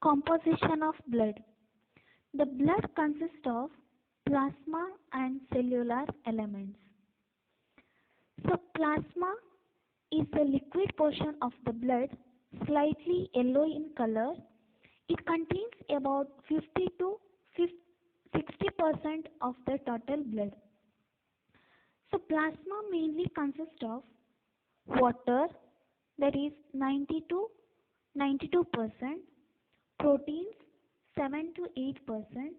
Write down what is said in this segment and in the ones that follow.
Composition of blood. The blood consists of plasma and cellular elements. So plasma is the liquid portion of the blood, slightly yellow in color. It contains about 50 to 60% of the total blood. So plasma mainly consists of water, that is 90 to 92%, proteins 7 to 8%,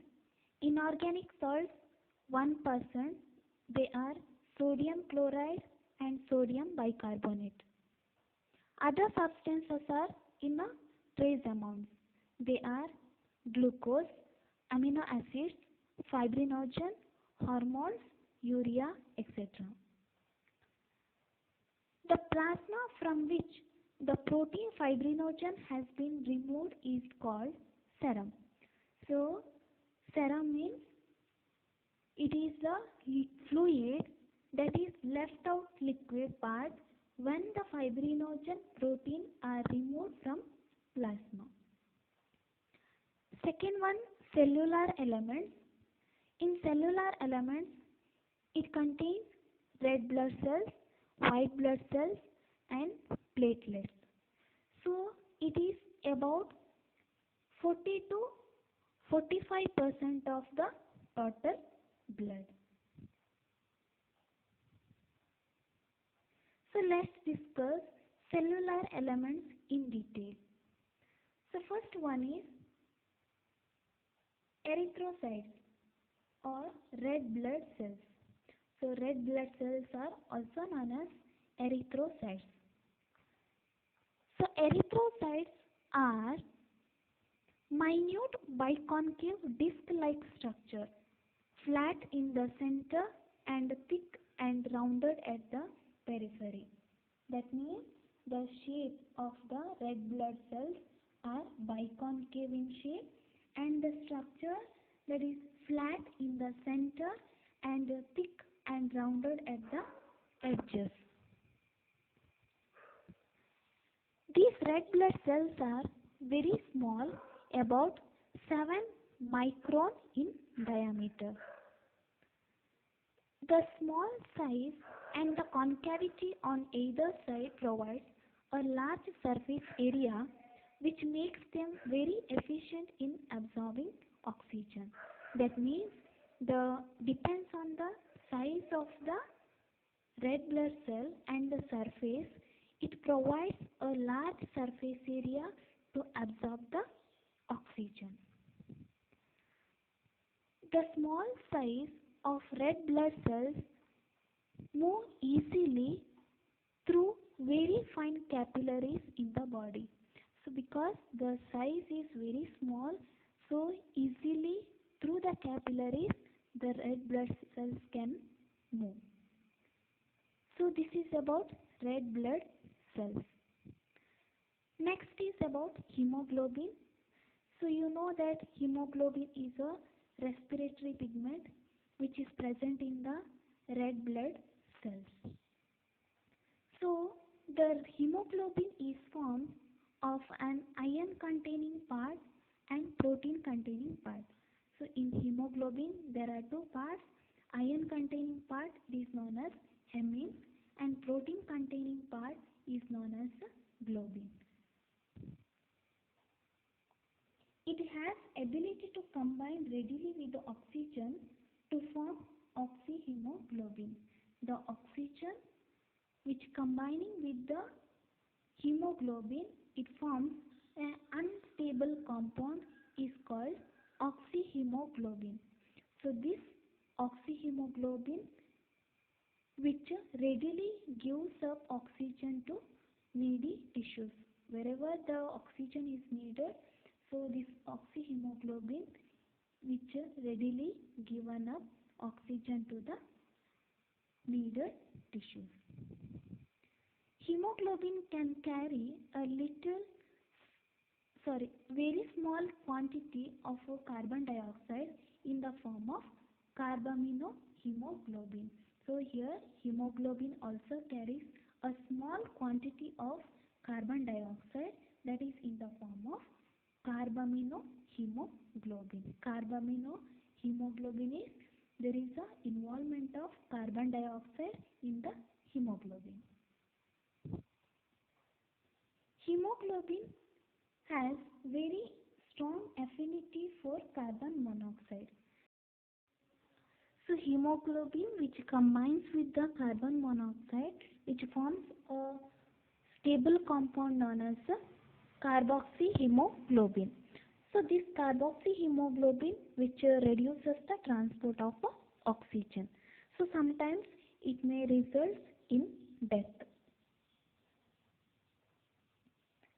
inorganic salts 1%, they are sodium chloride and sodium bicarbonate. Other substances are in a trace amounts. They are glucose, amino acids, fibrinogen, hormones, urea, etc. The plasma from which the protein fibrinogen has been removed is called serum. So, serum means it is the fluid that is left out liquid part when the fibrinogen protein are removed from plasma. Second one, cellular elements. In cellular elements, it contains red blood cells, white blood cells and platelets. So it is about 40 to 45% of the total blood. So let's discuss cellular elements in detail. So first one is erythrocytes or red blood cells. So red blood cells are also known as erythrocytes. So erythrocytes are minute biconcave disc-like structure, flat in the center and thick and rounded at the periphery. That means the shape of the red blood cells are biconcave in shape and the structure that is flat in the center and thick and rounded at the edges. These red blood cells are very small, about 7 micron in diameter. The small size and the concavity on either side provides a large surface area which makes them very efficient in absorbing oxygen. That means depends on the size of the red blood cell and the surface, it provides a large surface area to absorb the oxygen. The small size of red blood cells move easily through very fine capillaries in the body. So because the size is very small, so easily through the capillaries the red blood cells can move. So this is about red blood cells. Next is about hemoglobin. So you know that hemoglobin is a respiratory pigment which is present in the red blood cells. So the hemoglobin is formed of an iron containing part and protein containing part. So in hemoglobin there are two parts. Iron containing part is known as hemin and protein containing part is known as globin. It has ability to combine readily with the oxygen to form oxyhemoglobin. The oxygen which combining with the hemoglobin, it forms an unstable compound is called oxyhemoglobin. So this oxyhemoglobin which readily gives up oxygen to needy tissues. Wherever the oxygen is needed, so this oxyhemoglobin which readily given up oxygen to the needed tissues. Hemoglobin can carry a very small quantity of carbon dioxide in the form of carbaminohemoglobin. So here hemoglobin also carries a small quantity of carbon dioxide that is in the form of carbaminohemoglobin. carbaminohemoglobin. Carbaminohemoglobin is there is a involvement of carbon dioxide in the hemoglobin. Hemoglobin has very strong affinity for carbon monoxide. So hemoglobin which combines with the carbon monoxide which forms a stable compound known as carboxyhemoglobin. So this carboxyhemoglobin which reduces the transport of oxygen. So sometimes it may result in death.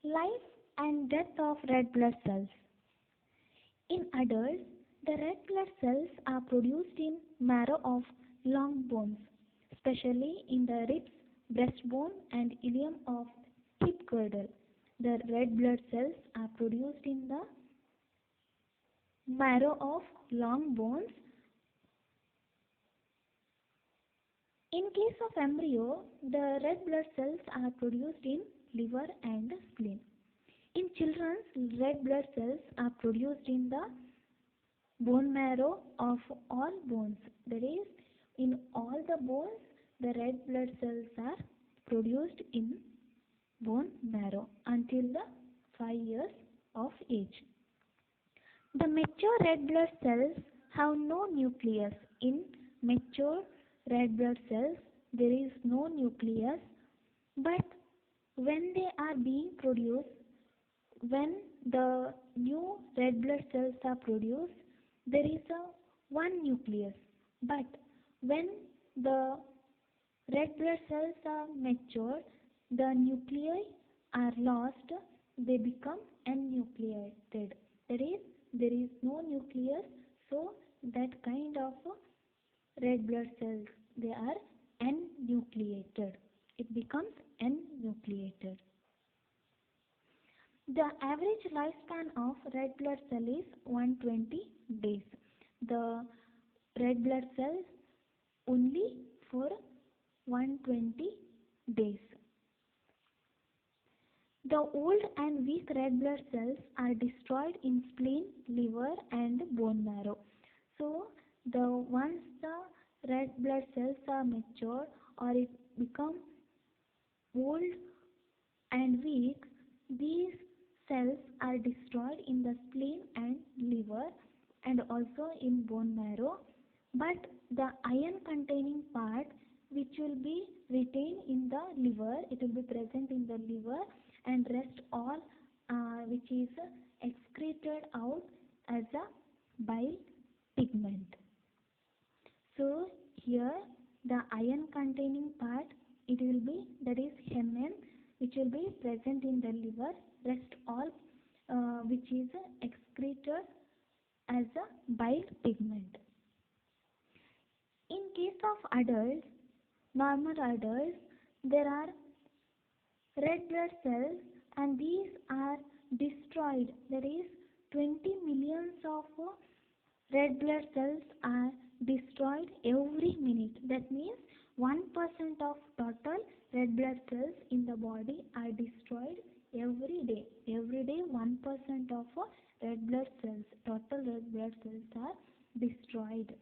Life and death of red blood cells. In adults, the red blood cells are produced in marrow of long bones, especially in the ribs, breastbone and ilium of hip girdle. The red blood cells are produced in the marrow of long bones. In case of embryo, the red blood cells are produced in liver and spleen. In children, red blood cells are produced in the bone marrow of all bones. That is, in all the bones, the red blood cells are produced in bone marrow until the 5 years of age. The mature red blood cells have no nucleus. In mature red blood cells, there is no nucleus, but when they are being produced, when the new red blood cells are produced, there is one nucleus. But when the red blood cells are matured, the nuclei are lost, they become enucleated. That is, there is no nucleus, so that kind of red blood cells, they are enucleated. It becomes enucleated. The average lifespan of red blood cell is 120 days. The red blood cells only for 120 days. The old and weak red blood cells are destroyed in spleen, liver and bone marrow. So once the red blood cells are mature or it becomes old and weak, these cells are destroyed in the spleen and liver and also in bone marrow, but the iron containing part which will be retained in the liver, it will be present in the liver, and rest all which is excreted out as a bile pigment. So here the iron containing part, it will be, that is Mn, which will be present in the liver, rest all which is excreted as a bile pigment. In case of adults, normal adults, there are red blood cells and these are destroyed. There is 20 millions of red blood cells are destroyed every minute. That means 1% of total red blood cells in the body are destroyed every day. Every day 1% of red blood cells, total red blood cells are destroyed.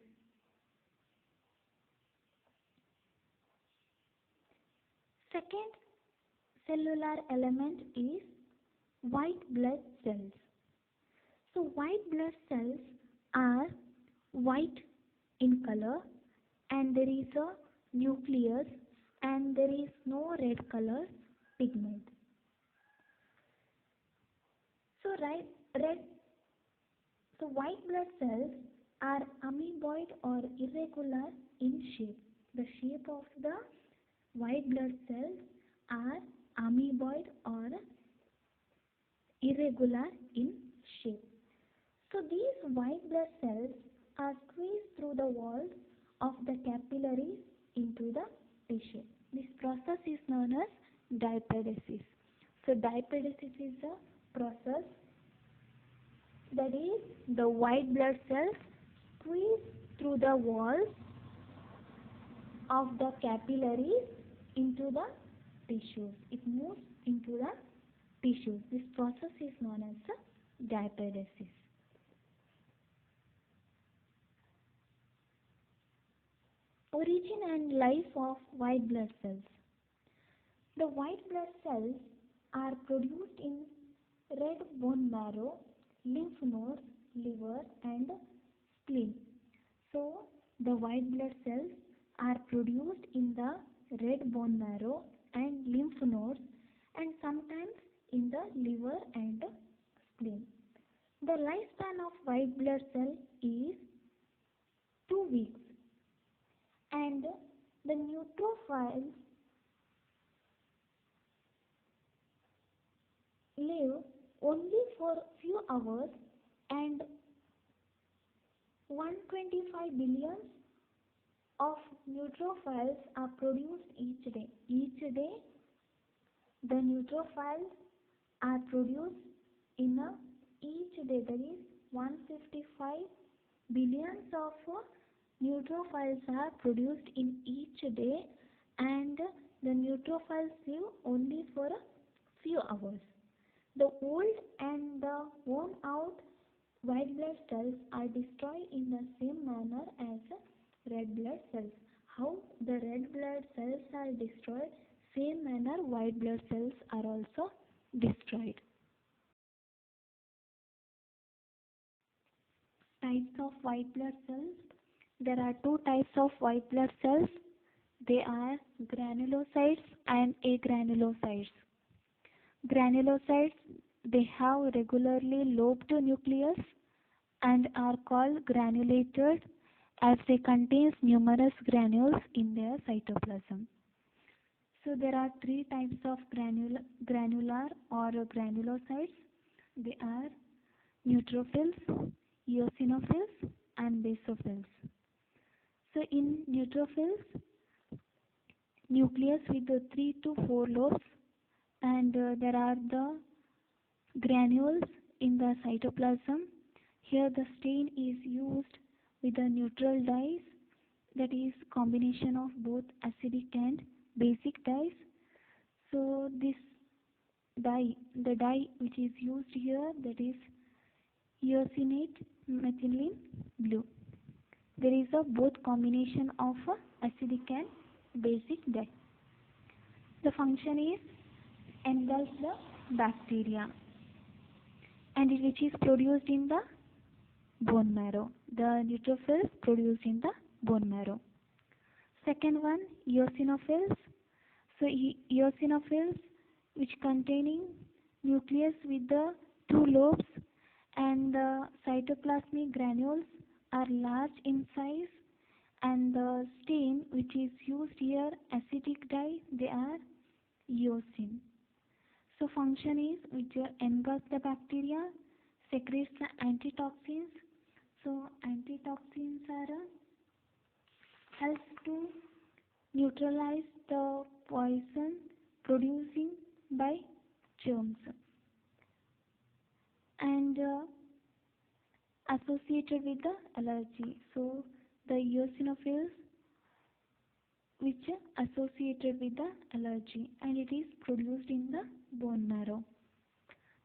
Second cellular element is white blood cells. So white blood cells are white in color and there is a nucleus and there is no red color pigment. So white blood cells are amoeboid or irregular in shape. The shape of the white blood cells are amoeboid or irregular in shape. So these white blood cells are squeezed through the walls of the capillaries into the tissue. This process is known as diapedesis. So diapedesis is a process, that is the white blood cells squeeze through the walls of the capillaries into the tissues. It moves into the tissues. This process is known as diaperesis. Origin and life of white blood cells. The white blood cells are produced in red bone marrow, lymph nodes, liver, and spleen. So, the white blood cells are produced in the red bone marrow and lymph nodes and sometimes in the liver and spleen. The lifespan of white blood cell is 2 weeks and the neutrophils live only for few hours and 125 billion of neutrophils are produced each day. Each day, the neutrophils are produced in each day. There is 155 billions of neutrophils are produced in each day, and the neutrophils live only for a few hours. The old and the worn out white blood cells are destroyed in the same manner as red blood cells. How the red blood cells are destroyed, same manner white blood cells are also destroyed. Types of white blood cells. There are two types of white blood cells. They are granulocytes and agranulocytes. Granulocytes, they have regularly lobed nucleus and are called granulated as they contain numerous granules in their cytoplasm. So there are three types of granular or granulocytes. They are neutrophils, eosinophils, and basophils. So in neutrophils, nucleus with the 3 to 4 lobes, and there are the granules in the cytoplasm. Here the stain is used with the neutral dyes, that is combination of both acidic and basic dyes. So this dye, the dye which is used here, that is eosinate methylene blue. There is a both combination of acidic and basic dye. The function is engulf the bacteria and which is produced in the bone marrow. The neutrophils produced in the bone marrow. Second one, eosinophils. So eosinophils which containing nucleus with the 2 lobes and the cytoplasmic granules are large in size, and the stain which is used here, acidic dye, they are eosin. So function is which engulf the bacteria, secretes the antitoxins. So antitoxins are helps to neutralize the poison producing by germs, and associated with the allergy. So the eosinophils which associated with the allergy, and it is produced in the bone marrow.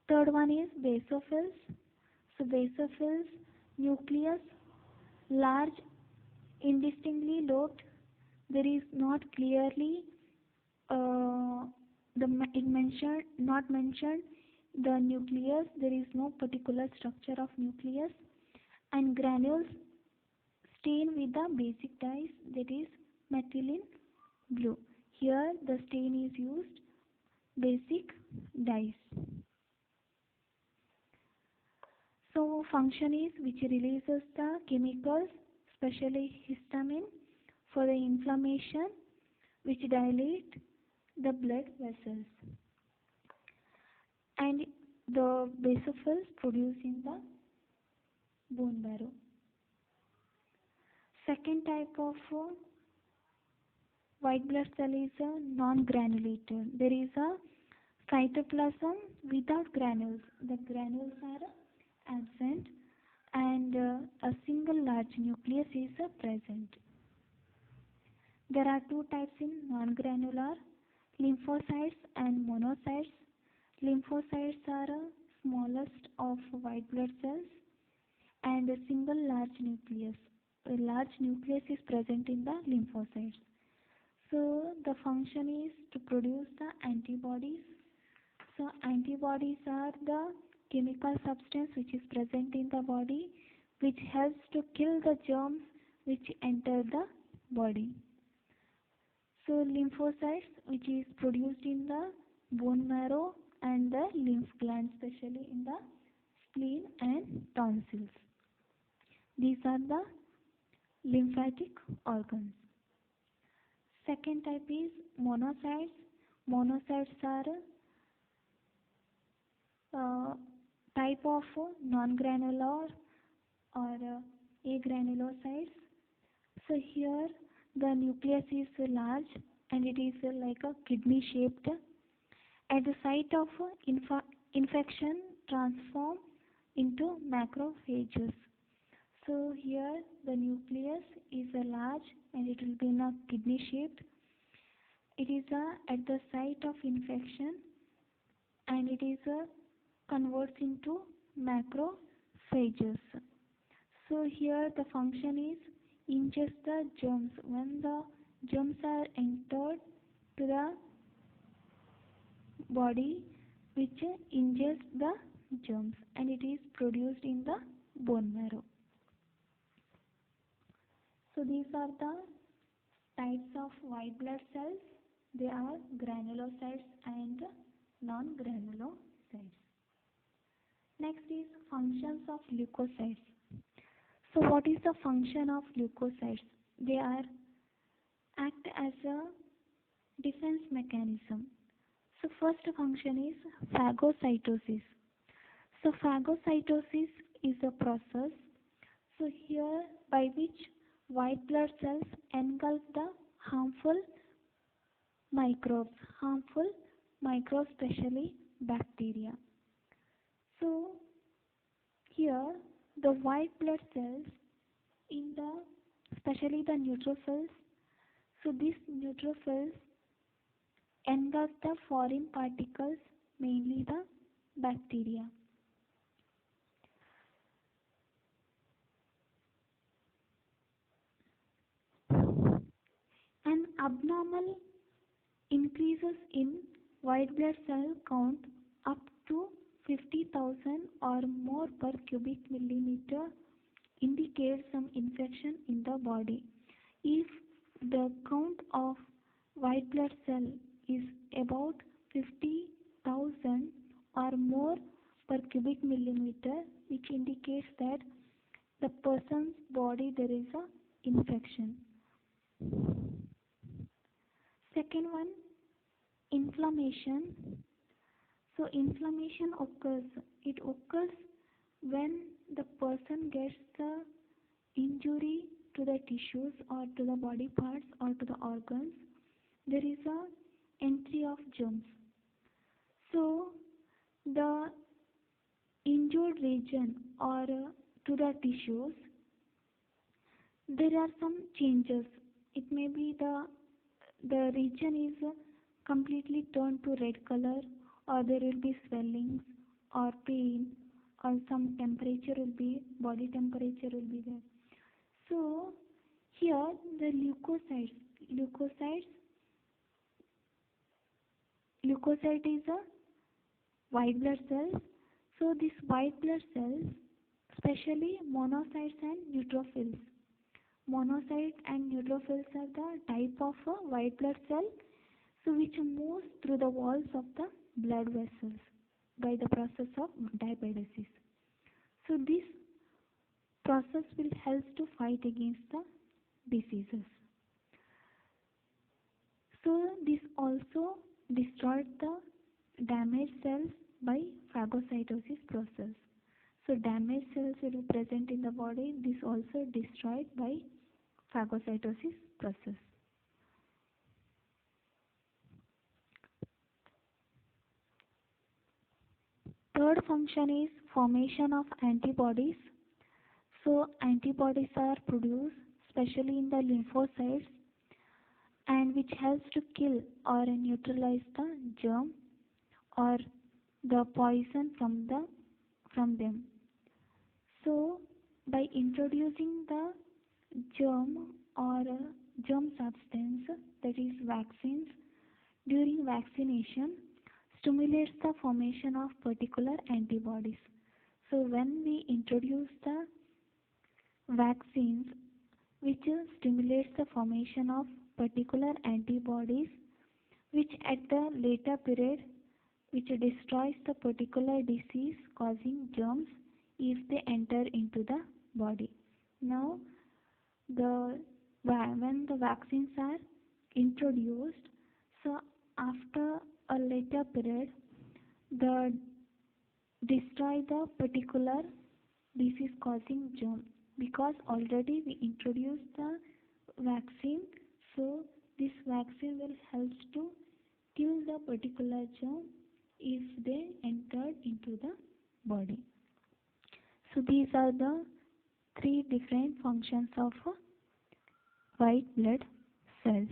Third one is basophils. So basophils, nucleus large, indistinctly lobed. There is not clearly not mentioned the nucleus. There is no particular structure of nucleus, and granules stain with the basic dyes, that is methylene blue. Here the stain is used basic dyes. So function is which releases the chemicals, especially histamine, for the inflammation, which dilate the blood vessels, and the basophils produce in the bone marrow. Second type of white blood cell is a non-granulated. There is a cytoplasm without granules. The granules are absent, and a single large nucleus is present. There are two types in non-granular, lymphocytes and monocytes. Lymphocytes are smallest of white blood cells and a single large nucleus. A large nucleus is present in the lymphocytes. So the function is to produce the antibodies. So antibodies are the chemical substance which is present in the body which helps to kill the germs which enter the body. So lymphocytes which is produced in the bone marrow and the lymph glands, especially in the spleen and tonsils. These are the lymphatic organs. Second type is monocytes. Monocytes are type of non-granular or agranulocytes. So here the nucleus is large and it is like a kidney shaped. At the site of infection transform into macrophages. So here the nucleus is large and it will be in a kidney shaped. It is at the site of infection and it is converts into macrophages. So here the function is ingest the germs. When the germs are entered to the body, which ingest the germs and it is produced in the bone marrow. So these are the types of white blood cells. They are granulocytes and non-granulocytes. Next is functions of leukocytes. So what is the function of leukocytes? They are act as a defense mechanism. So first function is phagocytosis. So phagocytosis is a process. So here by which white blood cells engulf the harmful microbes, especially bacteria. So here the white blood cells in the especially the neutrophils. So these neutrophils engulf the foreign particles, mainly the bacteria. An abnormal increases in white blood cell count up to 50,000 or more per cubic millimeter indicates some infection in the body. If the count of white blood cell is about 50,000 or more per cubic millimeter, which indicates that the person's body there is a infection. Second one, inflammation. So inflammation occurs. It occurs when the person gets the injury to the tissues or to the body parts or to the organs. There is a entry of germs. So the injured region or to the tissues, there are some changes. It may be the region is completely turned to red color, or there will be swellings or pain, or some temperature will be, body temperature will be there. So here the leukocyte is a white blood cells. So these white blood cells, especially monocytes and neutrophils. Monocyte and neutrophils are the type of a white blood cell, so which moves through the walls of the blood vessels by the process of diaperesis. So this process will help to fight against the diseases. So this also destroys the damaged cells by phagocytosis process. So damaged cells will be present in the body. This also destroyed by phagocytosis process. Third function is formation of antibodies. So antibodies are produced especially in the lymphocytes and which helps to kill or neutralize the germ or the poison from them. So by introducing the germ or germ substance, that is vaccines, during vaccination stimulates the formation of particular antibodies. So when we introduce the vaccines which stimulates the formation of particular antibodies which at the later period which destroys the particular disease causing germs if they enter into the body. Now when the vaccines are introduced, so after a later period the destroy the particular disease causing germ, because already we introduced the vaccine, so this vaccine will help to kill the particular germ if they entered into the body. So these are the three different functions of white blood cells.